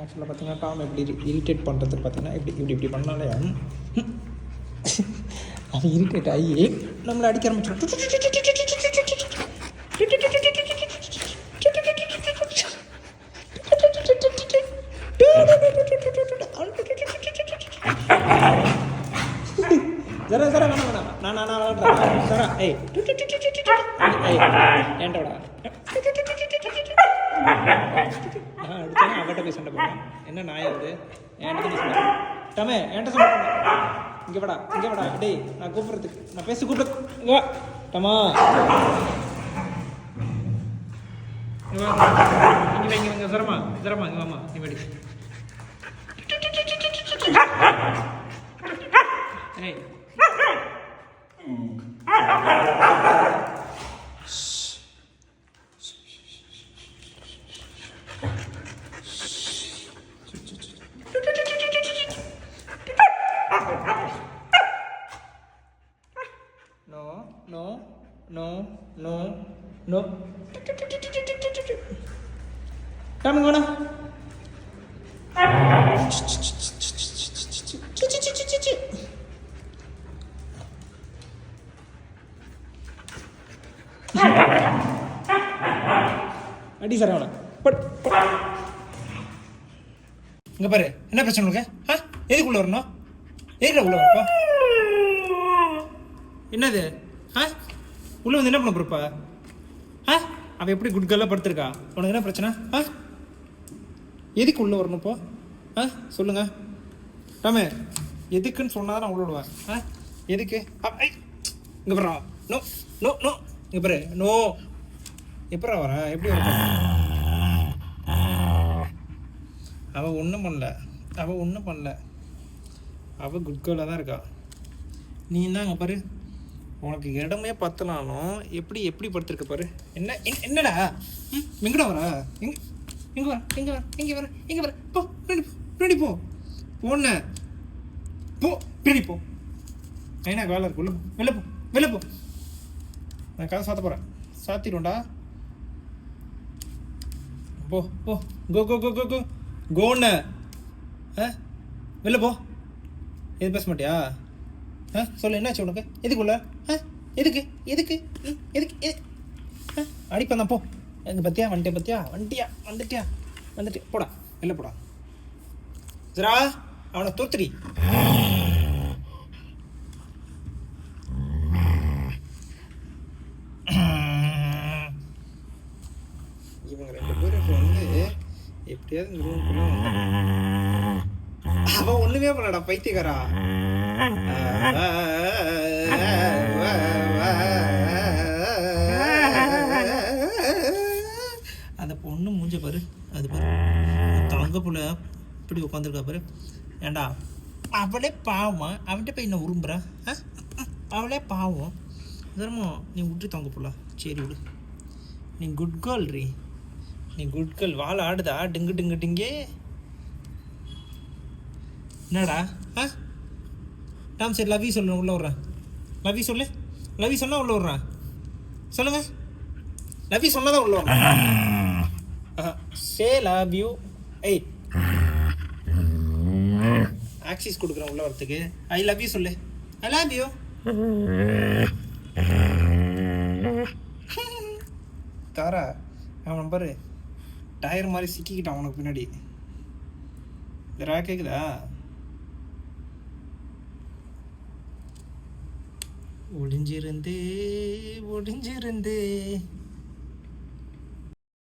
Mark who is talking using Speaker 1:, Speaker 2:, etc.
Speaker 1: ஆக்சுவலாக பார்த்தீங்கன்னா டாம் எப்படி இரிட்டேட் பண்ணுறதுக்கு பார்த்தீங்கன்னா இப்படி பண்ணாலே அது இரிட்டேட் ஆகி நம்மளை அடிக்க ஆரம்பிச்சிடும். ஜரா ஜரா வேணாம் நான் விளாட்றேன் ஜரா. ஏய் ஏன்டா நான் அடிச்சேன்னா அவட்ட போய் சண்டை போடுவேன். என்ன நாயாவது என்கிட்ட போய் சண்டை டமே என்கிட்ட சண்டை போடுவேன். இங்கே வாடா டேய், நான் கூப்பிட்றதுக்கு நான் பேசி கூப்பிட்டு இங்கே வா டமா இங்கே ஜரமா இங்கே வாமா நீ வெடி. ஏய் No. Come on. அடி சார் அவனை இங்கே பாரு. என்ன பிரச்சனை உனக்கு? எதுக்குள்ள வரணும்? எதுக்குள்ள உள்ள வரப்பா? என்னது? உள்ள வந்து என்ன பண்ண போறப்பா? அவன் எப்படி குட் கேர்லாக படுத்திருக்கா? உனக்கு என்ன பிரச்சனை? எதுக்கு உள்ளே வரணும் இப்போ? சொல்லுங்க டாமே, எதுக்குன்னு சொன்னால் தான் நான் உள்ள விடுவேன். எதுக்கு? இங்கே போடுறா. நோ நோ நோ இங்கே பாரு. நோ எப்படா வர? எப்படி வர? அவள் ஒன்றும் பண்ணல. அவள் குட் கேர்லாக தான் இருக்கா. நீ தான் அங்கே பாரு, உனக்கு இடமே பத்தலாலும் எப்படி படுத்திருக்க பாரு. என்னடா எங்கடா வர? எங்கே வர போ பின்னாடி போ போன போ பின்னாடி போ. ஐநா வேலை இருக்கு. வெளில போ. நான் கதை சாத்த போகிறேன். சாத்திடும்டா. போ கோன்னு வெளில போ. எது பேச மாட்டியா? சொல்லு, என்னாச்சு உனக்கு? எதுக்குள்ள? எதுக்கு அடிப்பேன் தான். போ எங்க பத்தியா வந்துட்டியா போடா. வெளில போடா. ஜரா அவனை தோத்துடி. இவங்க 2 பேரும் இப்போ வந்து எப்படியாவது இந்த ரூம்குள்ள அவன் ஒண்ணுமே பண்ணடா பைத்தியக்காரா. அந்த பொண்ணு மூஞ்ச பாரு. அது பாரு, தங்க புள்ள இப்படி உட்காந்துருக்கா பாரு. ஏண்டா அவளே பாவமா? அவன்கிட்ட போய் என்ன உரும்புறா? அவளே பாவம். தர்மம் நீ விட்டு தங்க புள்ள. சரி விடு. நீ குட் கேர்ள் ரீ. நீ குட் கேர்ள். வாழை ஆடுதா டிங்கு. என்னடா? டாம் சரி லவ் யூ சொல்லு. உள்ள விட்றேன். லவ் யூ சொன்னா உள்ள விட்றேன். சொல்லுங்க. லவ் யூ சொன்னாதான் உள்ள விட்றேன். சே லவ் யூ. ஏய் ஆக்சிஸ் கொடுக்குறேன் உள்ள வரத்துக்கு. ஐ லவ் யூ சொல்லு. I love you. தாரா அவன் பாரு டயர் மாதிரி சிக்கிக்கிட்டான் அவனுக்கு பின்னாடி. இதரா கேக்குதா? ஒடிஞ்சிருந்து